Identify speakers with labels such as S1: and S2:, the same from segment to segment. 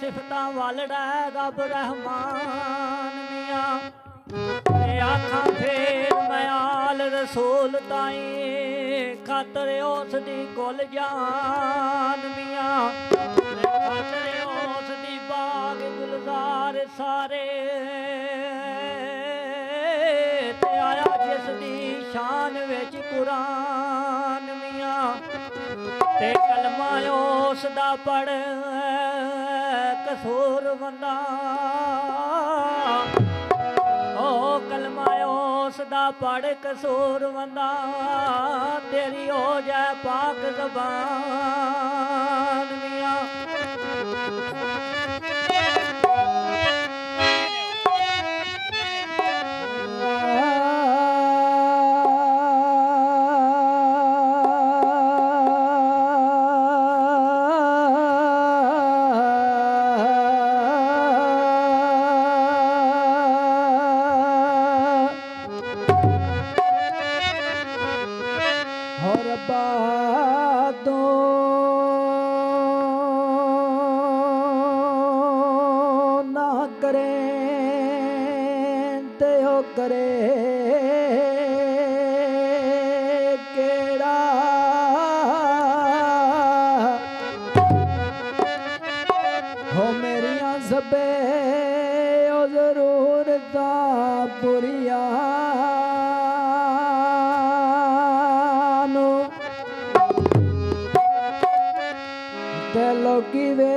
S1: सिफतां वालड़ा रब रहमान मियाँ ते आखां फेर मैं आल रसूल ताईं खातर उस दी कुल जान मियाँ खातर उस दी बाग गुलजार सारे ते आया जिस दी शान विच कुरान मियाँ ते कलमा उस दा पढ़ कसूर बंदा ओ कलमा उस दा पढ़ कसूर बंदा तेरी हो जाए पाक ज़बान मियाँ करे केड़ा हो मेरिया सबे ओ जरूरता पुरिया ते लोकी वे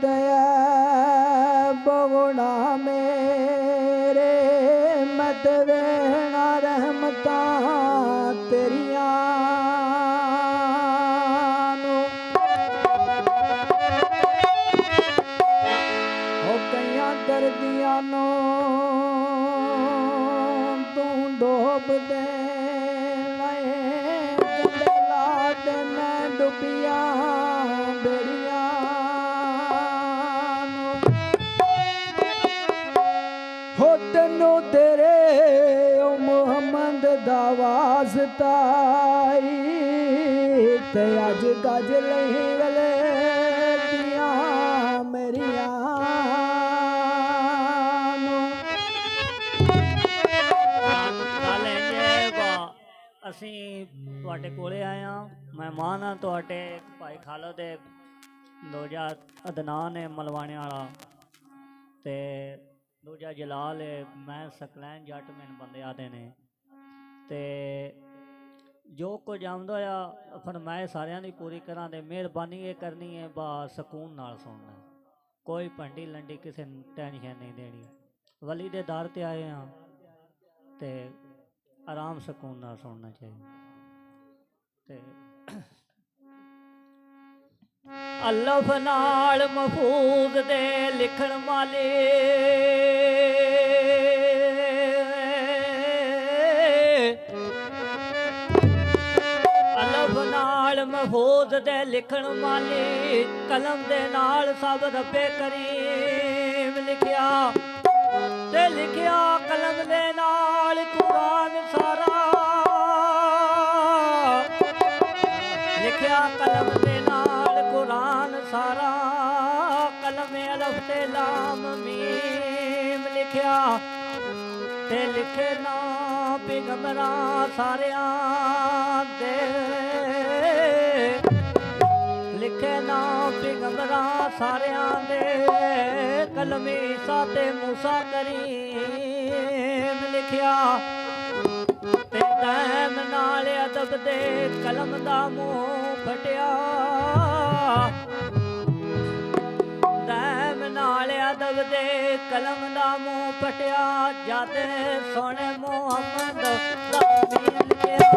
S1: दया बगुना मेरे मत वेना रहमता तेरिया हो कईया दर्दिया नो तू डोब दे ला दे मैं डुबिया बेड़िया तेनू तेरे ओ मुहम्मद दा वास्ताई ते अज गज लही गले दिया मेरिया ਅਸੀਂ ਤੁਹਾਡੇ ਕੋਲੇ ਆਏ ਹਾਂ ਮਹਿਮਾਨ ਆ ਤੁਹਾਡੇ ਭਾਈ ਖਾਲਦ ਦੇ ਦੂਜਾ ਅਦਨਾਨ ਹੈ ਮਲਵਾਣੇ ਵਾਲਾ ਤੇ दूजा जलाल है मैं सकलैन जट मैन बंदे आते ने ते जो कुछ आमदा होया फरमाए सारियां दी पूरी करा दे मेहरबानी ये करनी है बा सकून नाल सुनना कोई भंडी लंडी किसी टेंशन नहीं देनी वली दे दर ते आए हाँ ते आराम सकून नाल सुनना चाहिए ते अल्लाह नाल महफूज दे लिखण वाले अल्लाह नाल महफूज दे लिखण वाले कलम दे नाल सब रब्बे करीम लिखिया ते लिखिया कलम दे नाल कुरान सारा लिखिया कलम दे कुरान सारा कलमे अलफ ते लाम मीम लिखिया ते लिखे ना पैगंबरा सारिया दे लिखे ना पैगंबरा सारिया दे कलमे ईसा ते मूसा करीम लिखिया ते दैम नाल अदब दे कलम दा मूंह फटिया दैम नाल अदब दे कलम दा मूंह फटिया जद सोने मुहम्मद दा मीर लिखिया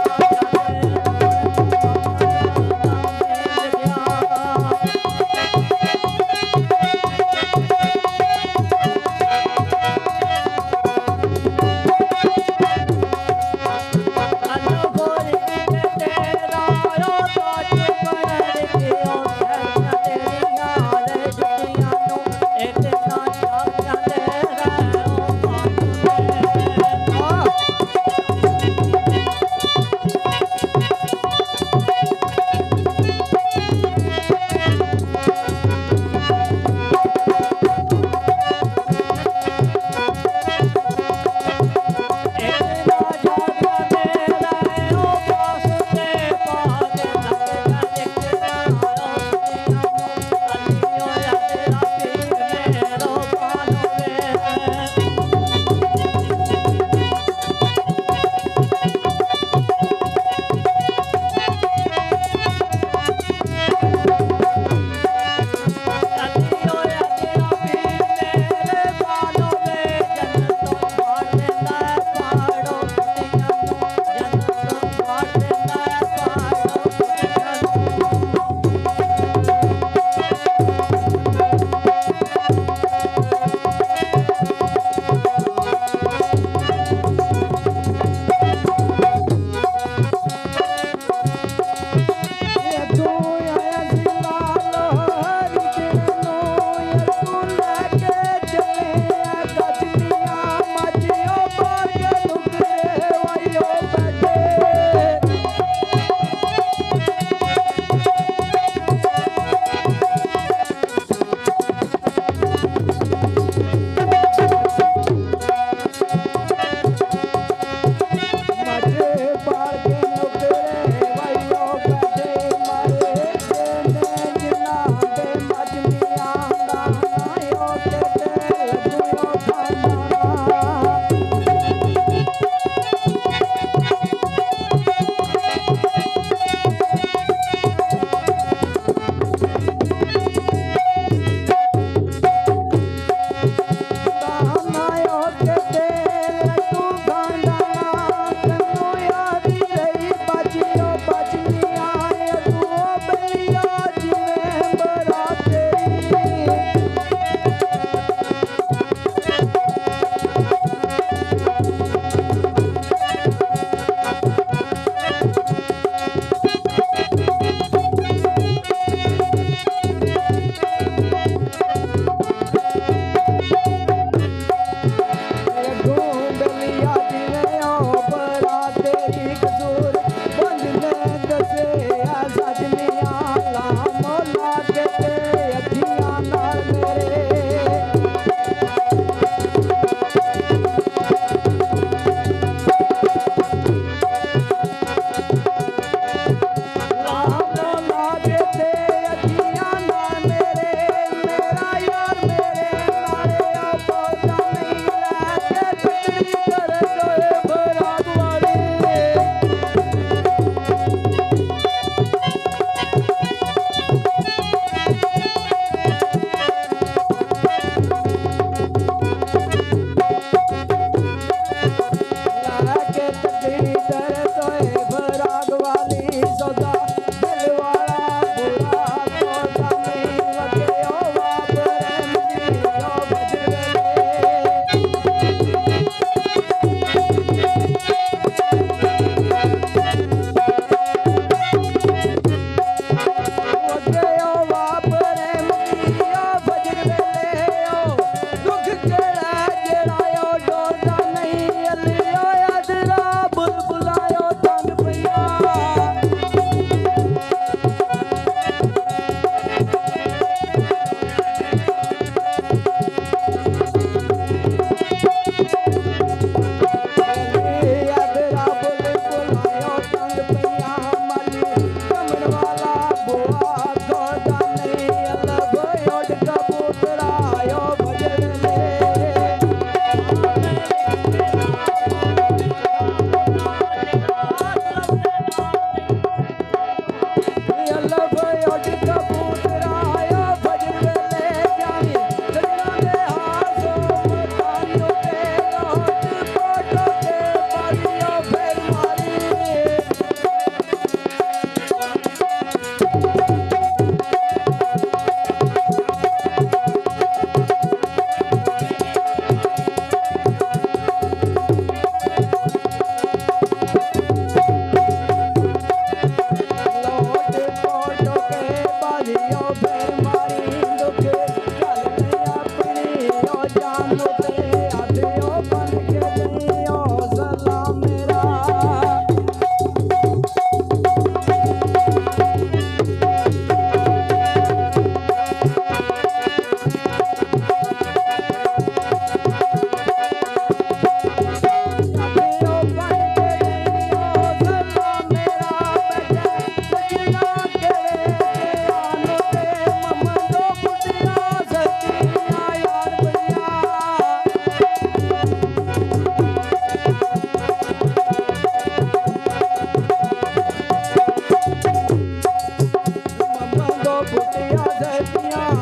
S2: ਫੇਰ ਮਾਰੀ ਦੁੱਖ ਚੱਲ ਨਹੀਂ ਆਪਣੀ ਉਹ ਜਾਨ ਤੇ ਆਦਿਓ ਬਣ ਕੇ ਨਹੀਂ ਉਹ ਸਲਾਮ ਮੇਰਾ ਪੁੱਟਿਆ ਸੱਚੀਆਂ